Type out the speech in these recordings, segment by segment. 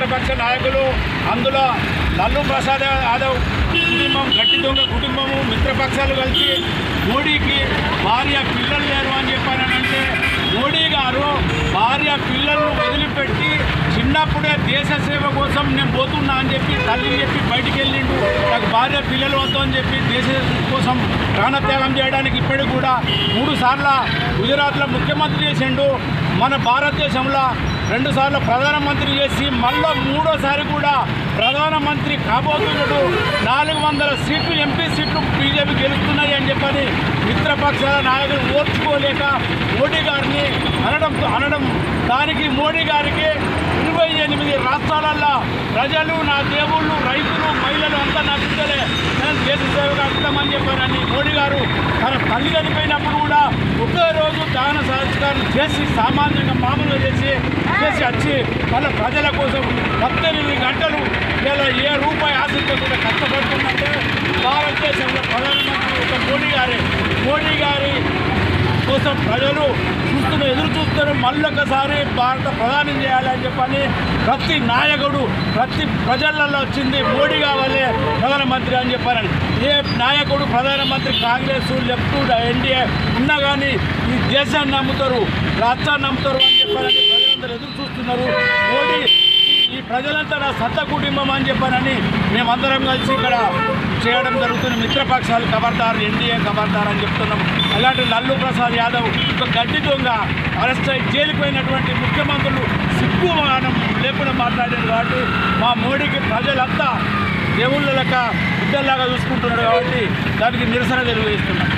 మిత్రపక్ష నాయకులు అందులో లల్లు ప్రసాద్ యాదవ్ కుటుంబం, గట్టి దొంగ కుటుంబము, మిత్రపక్షాలు కలిసి మోడీకి భార్య పిల్లలు లేరు అని చెప్పానంటే మోడీ గారు భార్య పిల్లలను వదిలిపెట్టి చిన్నప్పుడే దేశ సేవ కోసం నేను పోతున్నా అని చెప్పి తల్లి చెప్పి బయటికి వెళ్ళిండు. నాకు భార్య పిల్లలు వద్దు అని చెప్పి దేశ కోసం ప్రాణత్యాగం చేయడానికి ఇప్పటికి కూడా 3 సార్లు గుజరాత్లో ముఖ్యమంత్రి చేసిండు. మన భారతదేశంలో 2 సార్లు ప్రధానమంత్రి చేసి మళ్ళీ 3వసారి కూడా ప్రధానమంత్రి కాబోతున్నాడు. 400 సీట్లు ఎంపీ సీట్లు బీజేపీ గెలుస్తున్నాయి అని చెప్పని మిత్రపక్షాల నాయకులు ఓర్చుకోలేక మోడీ గారిని అనడం దానికి మోడీ గారికి 28 రాష్ట్రాలల్లో ప్రజలు, నా దేవుళ్ళు, రైతులు, మహిళలు అంతా నా బిడ్డలే, నేను దేశ సేవగా అంటామని చెప్పారని మోడీ గారు తన తల్లి చనిపోయినప్పుడు కూడా ఒకే రోజు దహన సంస్కారం చేసి సామాన్యంగా మామూలుగా చేసి వచ్చి వాళ్ళ ప్రజల కోసం 18 గంటలు ఇలా ఏ రూపాయి ఆశించకుండా కష్టపడుతుందంటే భారతదేశంలో ప్రధానమంత్రి ఒక మోడీ గారి కోసం ప్రజలు ఎదురు చూస్తారు. మళ్ళొకసారి భారత ప్రధాని చేయాలని చెప్పని ప్రతి నాయకుడు ప్రతి ప్రజలలో వచ్చింది మోడీ కావాలి ప్రధానమంత్రి అని చెప్పారని. ఏ నాయకుడు ప్రధానమంత్రి కాంగ్రెస్, లెఫ్ట్, ఎన్డీఏ ఉన్నా కానీ ఈ దేశాన్ని నమ్ముతారు, రాష్ట్రాన్ని నమ్ముతారు అని చెప్పారని ప్రజలందరూ ఎదురు చూస్తున్నారు. మోడీ ఈ ప్రజలంతా నా సొంత కుటుంబం అని చెప్పారని మేమందరం కలిసి ఇక్కడ చేయడం జరుగుతుంది. మిత్రపక్షాలు ఖబర్దార్, ఎన్డీఏ ఖబర్దార్ అని చెప్తున్నాం. అలాంటి లల్లు ప్రసాద్ యాదవ్ ఒక గడ్డి దొంగ అరెస్ట్ అయి జైలుకు పోయినటువంటి ముఖ్యమంత్రులు సిగ్గుమానం లేకుండా మాట్లాడారు కాబట్టి మా మోడీకి ప్రజలంతా దేవుళ్ళ లెక్క బిడ్డల్లాగా చూసుకుంటున్నారు కాబట్టి దానికి నిరసన తెలియజేస్తున్నాం.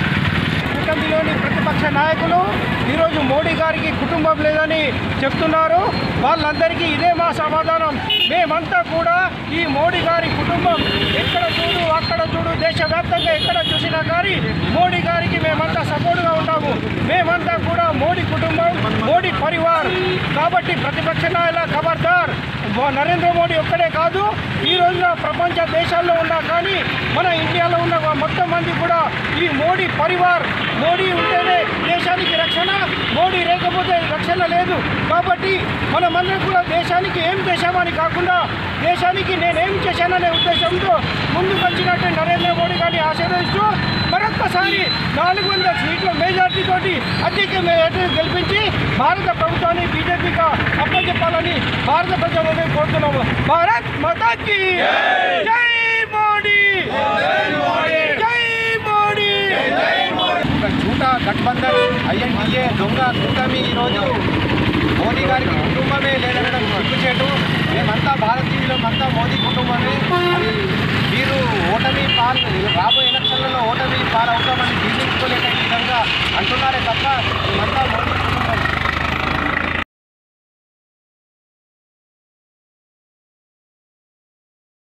కూటమిలోని ప్రతిపక్ష నాయకులు ఈరోజు మోడీ గారికి కుటుంబం లేదని చెప్తున్నారు. వాళ్ళందరికీ ఇదే మా సమాధానం. మేమంతా కూడా ఈ మోడీ గారి కుటుంబం ఎక్కడ చూడు అక్కడ చూడు దేశవ్యాప్తంగా ఎక్కడ చూసినా కానీ మోడీ గారికి మేమంతా సపోర్టుగా ఉంటాము. మేమంతా కూడా మోడీ కుటుంబం, మోడీ పరివార్. కాబట్టి ప్రతిపక్ష నాయకుల ఖబర్దార్. నరేంద్ర మోడీ ఒక్కడే కాదు, ఈ రోజున ప్రపంచ దేశాల్లో ఉన్నా కానీ మన ఇండియాలో ఉన్న మొత్తం మంది కూడా ఈ మోడీ పరివార్. మోడీ ఉంటేనే దేశానికి రక్షణ, మోడీ లేకపోతే రక్షణ లేదు. కాబట్టి మనమందరం కూడా దేశానికి ఏం చేశామని కాకుండా దేశానికి నేనేం చేశాననే ఉద్దేశంతో ముందుకు వచ్చినట్టు నరేంద్ర మోడీ గారిని ఆశీర్వదిస్తూ మరొక్కసారి 400 సీట్ల మెజార్టీతోటి అత్యధిక మెజార్టీ గెలిపించి భారత ప్రభుత్వాన్ని బీజేపీగా అప్పచెప్పాలని భారత ప్రజలను కోరుతున్నాము. భారత్ మాతాకి జై మోడీ, జై మోడీ. झूठा गठबंधन INDA దొంగ కూటమి ఈరోజు మోదీ గారికి కుటుంబమే లేదనడం సిగ్గుచేటు. మేమంతా భారతీయులమంతా మోదీ కుటుంబమే. అది మీరు రాబోయే ఎలక్షన్లలో ఓటమి పాలవుతామని జీర్ణించుకోలేక ఈ విధంగా అంటున్నారే తప్ప మేమంతా మోదీ